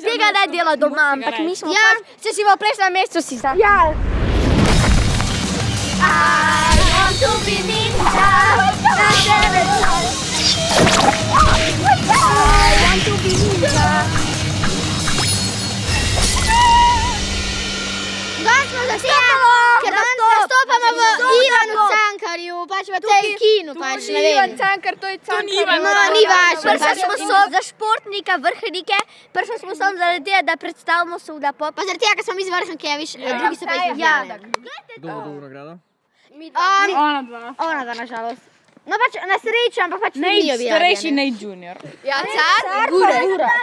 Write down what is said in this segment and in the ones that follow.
tega ne dela doma, ampak mi smo pač, če si v plesnem mestu, si za. Ja. I want to be ninja. Danes smo zasedali, ker danes nastopamo v Ivanu Cankarju, pač v tej kinu, pač ne vem. Ivan Cankar, to je Cankar. No, ni važno. Prišli smo za športnika, vrhnike, prišli smo samo zaradi tega, da predstavimo Suda Pop. Pa zaradi tega, ker smo mi z vrhnike, viš, drugi so pa izvrhnjali. Kdo bo dobil nagrado? Ona dva, nažalost. No pač na srečo, ampak pač ni jo videla. Starejši, nej junior. Ja, car, Gure.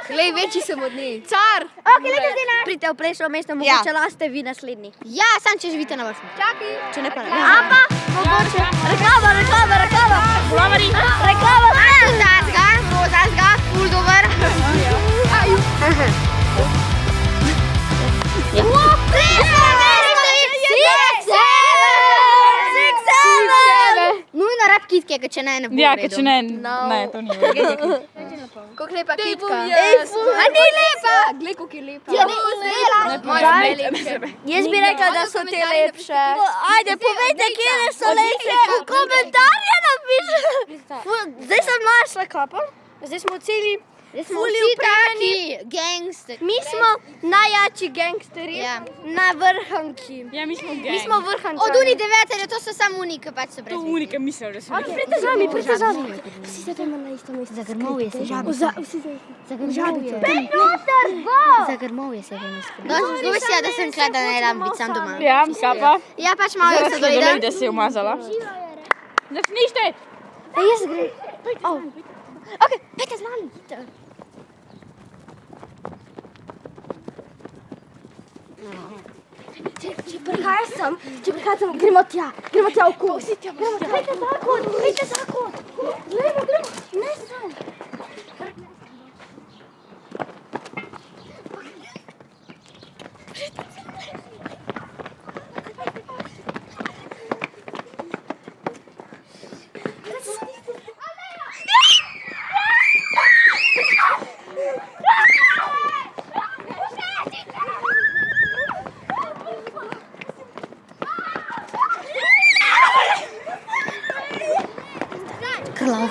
Glej, večji sem od njej. Car. Ok, lejte zdaj na. Pridite v plesno mesto, mogoče laste vi naslednji. Ja, sam če živite na vrstni. Čakaj. Če ne pa ne. Ampa, mogoče. Reklama. Glavari. Reklama. Zazga, ful dober. Nujno rab kitke, ker če ne bo Ja, v ker redu. če ne, to ni v redu. Kako lepa kitka. A ni lepa. Glej, kako je lepa. Jaz bi rekla, da so te lepše. Ajde, povejte, kje so lepše. Komentarje napišite. Zdaj sem našla kapo. Zdaj smo celi fuli upravljeni. Gangster. Mi smo najjači gangsteri na vrhanki. Ja, mi smo gang. Mi smo vrhančani. Od uni deveterja, to so samo unike, pač so brez. To unika misel, da smo. Pridite z nami. Vsi sedemo na isto mesto. Zagrmovje se že. Zagrmovje se že misli. Zgodi se, da sem kle, da ne rabim biti sam doma. Ja, kapa. Ja, pač malo je se Dolej, doleda. da si je umazala. Začnište! Jaz grem. Ok, pejte z nami. Če prihajaš sem, gremo tja v kol. Pejte zakon. Glejmo. Ne zdaj. Krlav.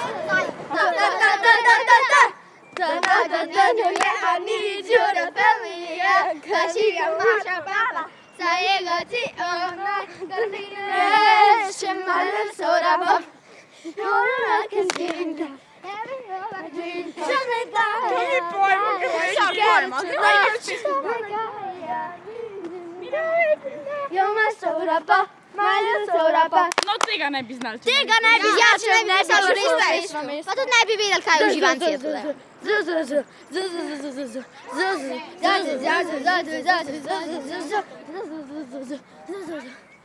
No, tega ne bi znali. Tega ne bi Ja, če ne bi znali. znali, pa tudi ne bi vedeli, kaj je uživanci.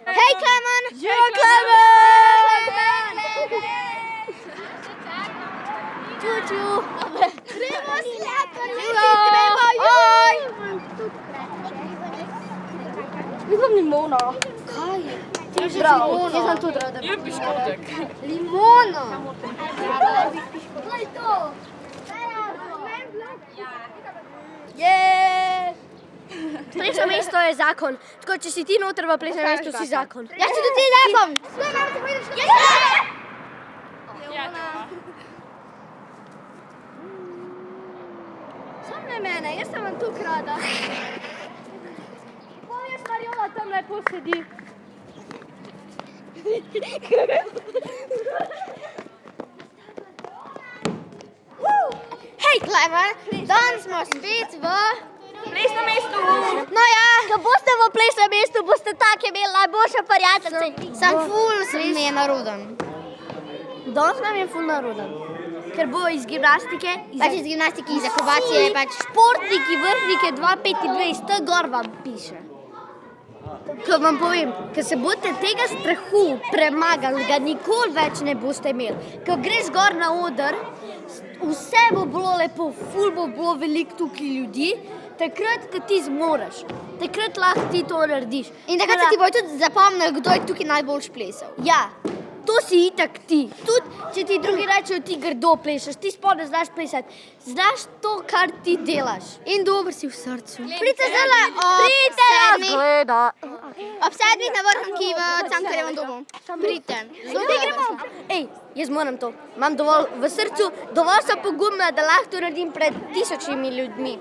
Hej, Klemen! Gremo slepo, gremo, joj! Nisem limona. Kaj? Bravo, jaz sem tudi rada. Je piškotek. Limono! Glej to. Je. Plesno mesto je zakon. Tako, če si ti noter v plesnem mestu, si zakon. Ja, če tudi ti zakon! Sam ne mene, jaz sem vam tukaj rada. Poveš, Mariola tam lepo sedi. Hej, Klemen! Danes smo spet v... Plesno mesto. No ja, Ko boste v plesnem mestu, boste tak imeli najboljše prijateljice. sem ful, sem mi je naroden. Danes nam je ful naroden. Ker bo iz gimnastike, Pač iz gimnastike, iz akrobacije, pač... športniki, vrhnike 2,25, to gor vam piše. Ko vam povem, ko se boste tega strahu premagali, ga nikoli več ne boste imeli. Ko greš gor na oder, vse bo bilo lepo, ful bo bilo veliko tukaj ljudi, takrat, ko ti zmoreš, takrat lahko ti to narediš. In takrat se ti bojo tudi zapomnili, kdo je tukaj najbolj plesal. Ja, To si itak ti. Tudi, če ti drugi rečejo, ti grdo plešeš, ti spodaj znaš plesati. Znaš to, kar ti delaš. In dober si v srcu. Pridite zdaj Ob 7 na vrhnki v Cankarjevem domu. Pridite. Ej, jaz moram to. Imam dovolj v srcu, dovolj sem pogumna, da lahko to naredim pred 1000 ljudmi.